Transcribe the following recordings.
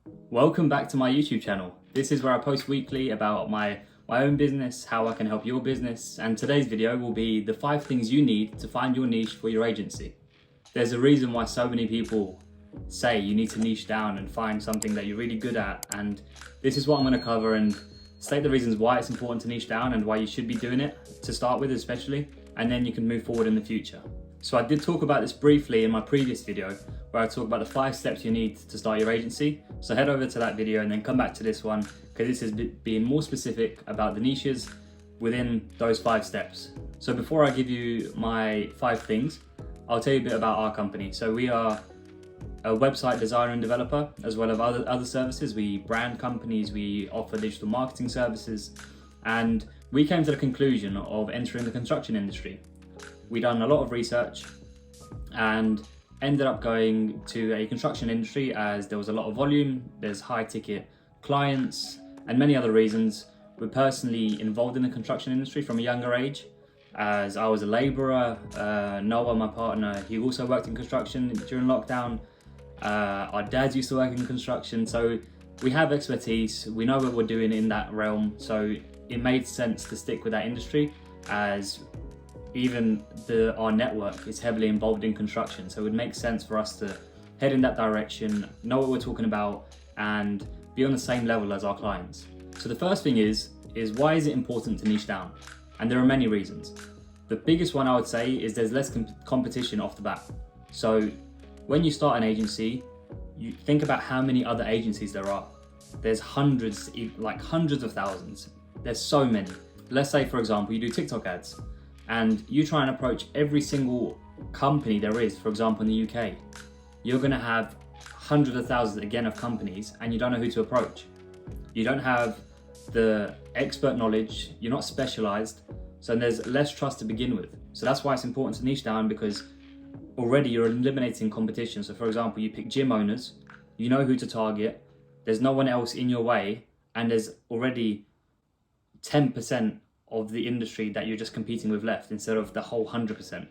Welcome back to my YouTube channel. This is where I post weekly about my own business, how I can help your business, and today's video will be the 5 things you need to find your niche for your agency. There's a reason why so many people say you need to niche down and find something that you're really good at, and this is what I'm going to cover and state the reasons why it's important to niche down and why you should be doing it to start with especially, and then you can move forward in the future. So I did talk about this briefly in my previous video where I talk about the 5 steps you need to start your agency. So head over to that video and then come back to this one because this is being more specific about the niches within those 5 steps. So before I give you my 5 things, I'll tell you a bit about our company. So we are a website designer and developer, as well as other services. We brand companies, we offer digital marketing services, and we came to the conclusion of entering the construction industry. We done a lot of research and ended up going to a construction industry as there was a lot of volume, there's high ticket clients, and many other reasons. We're personally involved in the construction industry from a younger age, as I was a labourer. Noah, my partner, he also worked in construction during lockdown. Our dads used to work in construction, so we have expertise, we know what we're doing in that realm, so it made sense to stick with that industry, as even our network is heavily involved in construction, so it would make sense for us to head in that direction, know what we're talking about, and be on the same level as our clients. So the first thing is why is it important to niche down? And there are many reasons. The biggest one I would say is there's less competition off the bat. So when you start an agency, you think about how many other agencies there are. There's hundreds, like hundreds of thousands. There's so many. Let's say, for example, you do TikTok ads and you try and approach every single company there is, for example, in the UK. You're gonna have hundreds of thousands again of companies and you don't know who to approach. You don't have the expert knowledge, you're not specialized, so there's less trust to begin with. So that's why it's important to niche down, because already you're eliminating competition. So for example, you pick gym owners, you know who to target, there's no one else in your way, and there's already 10% of the industry that you're just competing with left instead of the whole 100%.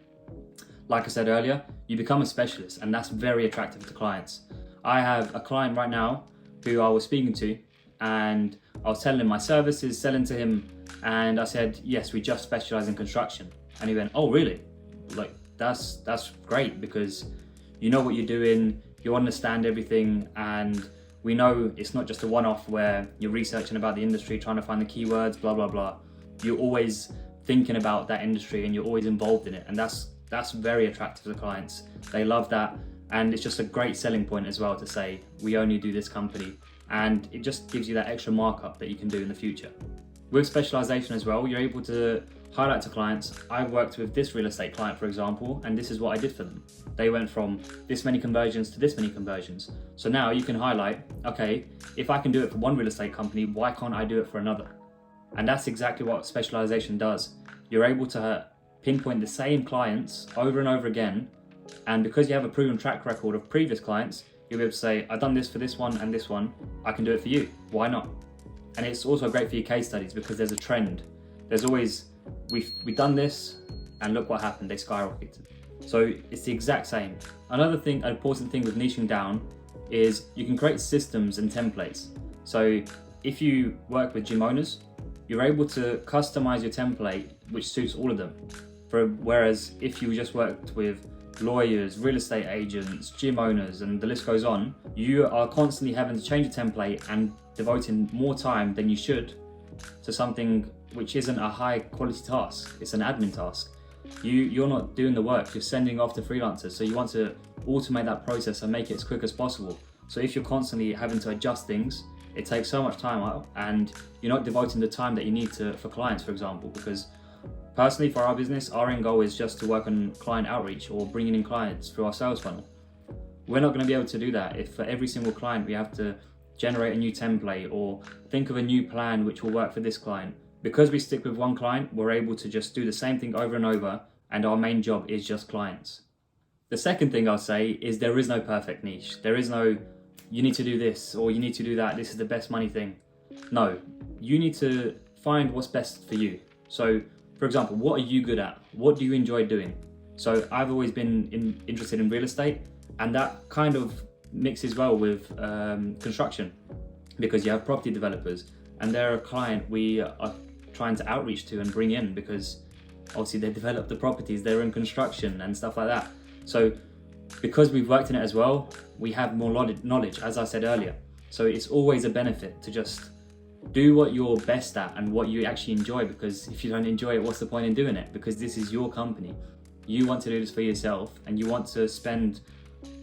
Like I said earlier, you become a specialist, and that's very attractive to clients. I have a client right now who I was speaking to, and I was telling him my services, selling to him, and I said, yes, we just specialize in construction. And he went, oh really? Like, that's great, because you know what you're doing, you understand everything, and we know it's not just a one-off where you're researching about the industry, trying to find the keywords, blah, blah, blah. You're always thinking about that industry and you're always involved in it. And that's very attractive to clients. They love that. And it's just a great selling point as well to say, we only do this company. And it just gives you that extra markup that you can do in the future. With specialization as well, you're able to highlight to clients, I worked with this real estate client, for example, and this is what I did for them. They went from this many conversions to this many conversions. So now you can highlight, okay, if I can do it for one real estate company, why can't I do it for another? And that's exactly what specialization does. You're able to pinpoint the same clients over and over again, and because you have a proven track record of previous clients, you'll be able to say, I've done this for this one and this one, I can do it for you, why not? And it's also great for your case studies because there's a trend. There's always, we've done this and look what happened, they skyrocketed. So it's the exact same. Another thing, an important thing with niching down is you can create systems and templates. So if you work with gym owners, you're able to customize your template which suits all of them. Whereas if you just worked with lawyers, real estate agents, gym owners, and the list goes on, you are constantly having to change a template and devoting more time than you should to something which isn't a high quality task, it's an admin task. You're not doing the work, you're sending off to freelancers, so you want to automate that process and make it as quick as possible. So if you're constantly having to adjust things, it takes so much time out and you're not devoting the time that you need for clients, for example, because personally for our business, our end goal is just to work on client outreach or bringing in clients through our sales funnel. We're not going to be able to do that if for every single client we have to generate a new template or think of a new plan which will work for this client. Because we stick with one client, we're able to just do the same thing over and over, and our main job is just clients. The second thing I'll say is there is no perfect niche. There is no, you need to do this or you need to do that, this is the best money thing. No, you need to find what's best for you. So for example, what are you good at? What do you enjoy doing? So I've always been interested in real estate, and that kind of mixes well with construction, because you have property developers and they're a client we are trying to outreach to and bring in, because obviously they develop the properties, they're in construction and stuff like that. So because we've worked in it as well, we have more knowledge, as I said earlier. So it's always a benefit to just do what you're best at and what you actually enjoy, because if you don't enjoy it, what's the point in doing it? Because this is your company. You want to do this for yourself, and you want to spend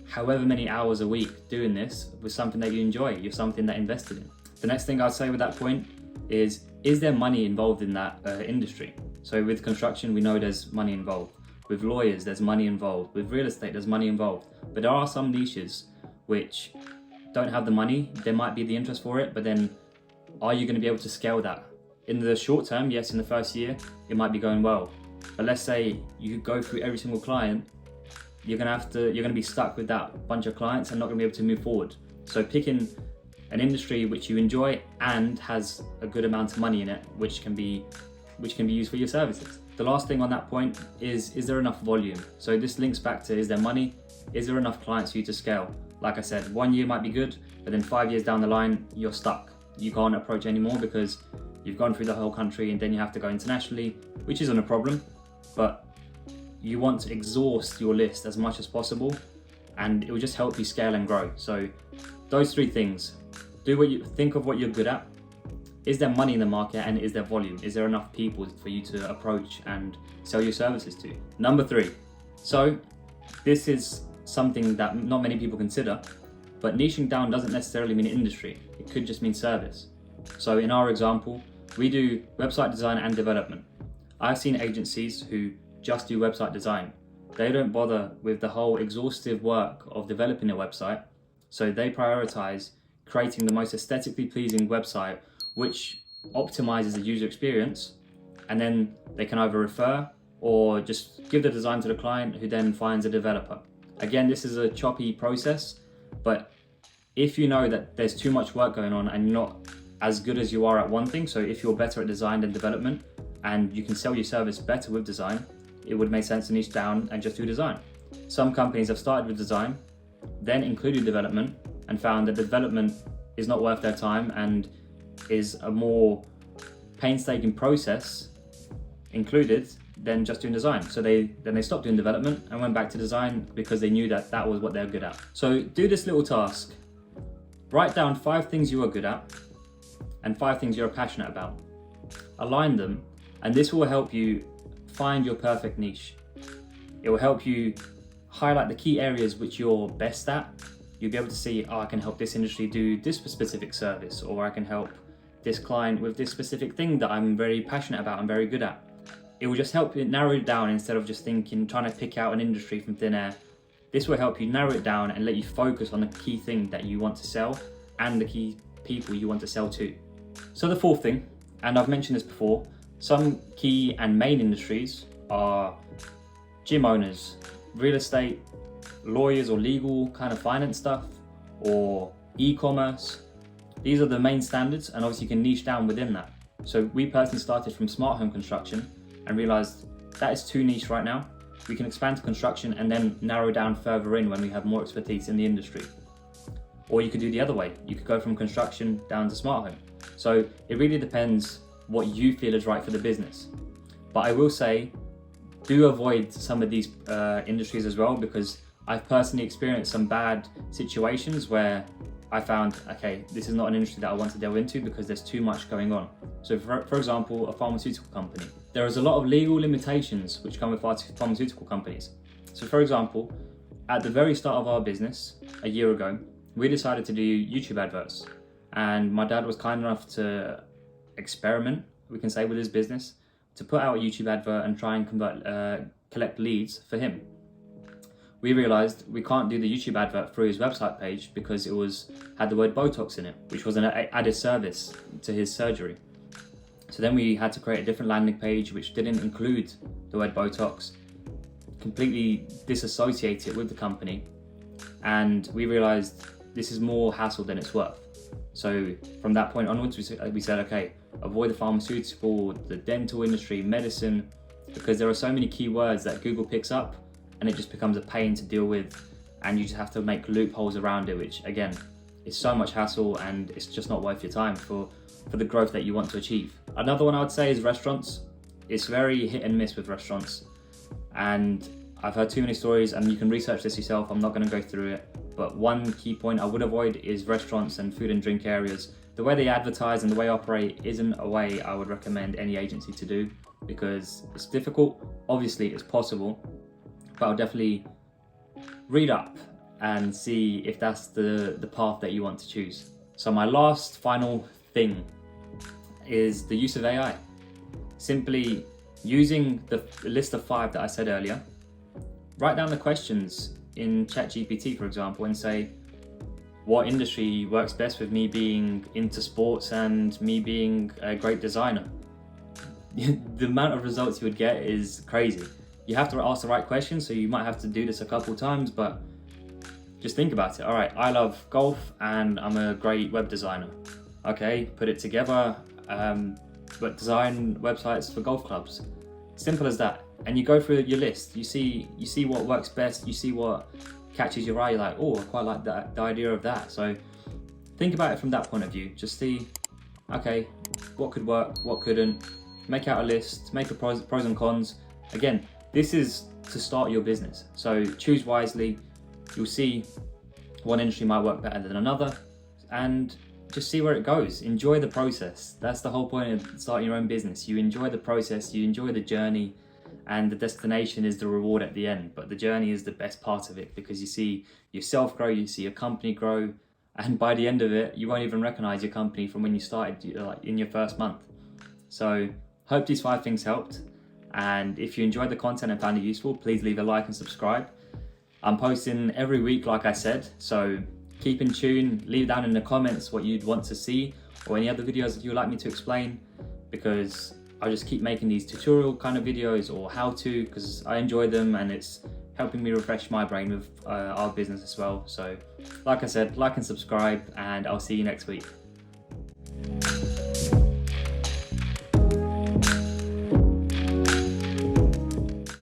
however many hours a week doing this with something that you enjoy. You're something that invested in. The next thing I'd say with that point is there money involved in that industry? So with construction, we know there's money involved. With lawyers, there's money involved. With real estate, there's money involved. But there are some niches which don't have the money. There might be the interest for it, but then are you going to be able to scale that? In the short term, yes, in the first year, it might be going well. But let's say you go through every single client, you're going to be stuck with that bunch of clients and not going to be able to move forward. So picking an industry which you enjoy and has a good amount of money in it, which can be used for your services. The last thing on that point is there enough volume? So this links back to, is there money? Is there enough clients for you to scale? Like I said, 1 year might be good, but then 5 years down the line, you're stuck. You can't approach anymore because you've gone through the whole country, and then you have to go internationally, which isn't a problem, but you want to exhaust your list as much as possible, and it will just help you scale and grow. So those three things: think of what you're good at. Is there money in the market, and is there volume? Is there enough people for you to approach and sell your services to? Number 3. So this is something that not many people consider, but niching down doesn't necessarily mean industry. It could just mean service. So in our example, we do website design and development. I've seen agencies who just do website design. They don't bother with the whole exhaustive work of developing a website. So they prioritize creating the most aesthetically pleasing website, which optimizes the user experience, and then they can either refer or just give the design to the client, who then finds a developer. Again, this is a choppy process, but if you know that there's too much work going on and you're not as good as you are at one thing, so if you're better at design than development and you can sell your service better with design, it would make sense to niche down and just do design. Some companies have started with design, then included development, and found that development is not worth their time and is a more painstaking process included than just doing design. So they stopped doing development and went back to design because they knew that that was what they're good at. So do this little task. Write down 5 things you are good at and 5 things you're passionate about. Align them, and this will help you find your perfect niche. It will help you highlight the key areas which you're best at. You'll be able to see, I can help this industry do this specific service, or I can help this client with this specific thing that I'm very passionate about and very good at. It will just help you narrow it down instead of just trying to pick out an industry from thin air. This will help you narrow it down and let you focus on the key thing that you want to sell and the key people you want to sell to. So the 4th thing, and I've mentioned this before, some key and main industries are gym owners, real estate, lawyers or legal kind of finance stuff, or e-commerce. These are the main standards, and obviously you can niche down within that. So we personally started from smart home construction and realized that is too niche right now. We can expand to construction and then narrow down further in when we have more expertise in the industry. Or you could do the other way. You could go from construction down to smart home. So it really depends what you feel is right for the business. But I will say, do avoid some of these industries as well, because I've personally experienced some bad situations where I found, okay, this is not an industry that I want to delve into because there's too much going on. So for example, a pharmaceutical company. There is a lot of legal limitations which come with pharmaceutical companies. So for example, at the very start of our business, a year ago, we decided to do YouTube adverts. And my dad was kind enough to experiment, we can say, with his business, to put out a YouTube advert and try and collect leads for him. We realized we can't do the YouTube advert through his website page because it had the word Botox in it, which was an added service to his surgery. So then we had to create a different landing page which didn't include the word Botox, completely disassociate it with the company, and we realized this is more hassle than it's worth. So from that point onwards, we said, okay, avoid the pharmaceutical, the dental industry, medicine, because there are so many keywords that Google picks up and it just becomes a pain to deal with and you just have to make loopholes around it, which again is so much hassle and it's just not worth your time for the growth that you want to achieve. Another one I would say is restaurants. It's very hit and miss with restaurants, and I've heard too many stories, and you can research this yourself. I'm not going to go through it, but one key point I would avoid is restaurants and food and drink areas. The way they advertise and the way they operate isn't a way I would recommend any agency to do, because it's difficult. Obviously it's possible, but I'll definitely read up and see if that's the path that you want to choose. So my last final thing is the use of AI. Simply using the list of 5 that I said earlier. Write down the questions in ChatGPT, for example, and say, what industry works best with me being into sports and me being a great designer? The amount of results you would get is crazy. You have to ask the right questions, so you might have to do this a couple times, but just think about it. All right, I love golf and I'm a great web designer. Okay, put it together, but design websites for golf clubs. Simple as that. And you go through your list, you see what works best, you see what catches your eye, you're like, oh, I quite like that, the idea of that. So think about it from that point of view. Just see, okay, what could work, what couldn't. Make out a list, make a pros and cons. Again, this is to start your business, so choose wisely. You'll see one industry might work better than another, and just see where it goes. Enjoy the process. That's the whole point of starting your own business. You enjoy the process, you enjoy the journey, and the destination is the reward at the end. But the journey is the best part of it, because you see yourself grow, you see your company grow, and by the end of it, you won't even recognize your company from when you started, like in your first month. So hope these 5 things helped. And if you enjoyed the content and found it useful, please leave a like and subscribe. I'm posting every week, like I said, so keep in tune. Leave down in the comments what you'd want to see or any other videos that you'd like me to explain, because I just keep making these tutorial kind of videos or how to, because I enjoy them and it's helping me refresh my brain with our business as well. So like I said, like and subscribe, and I'll see you next week.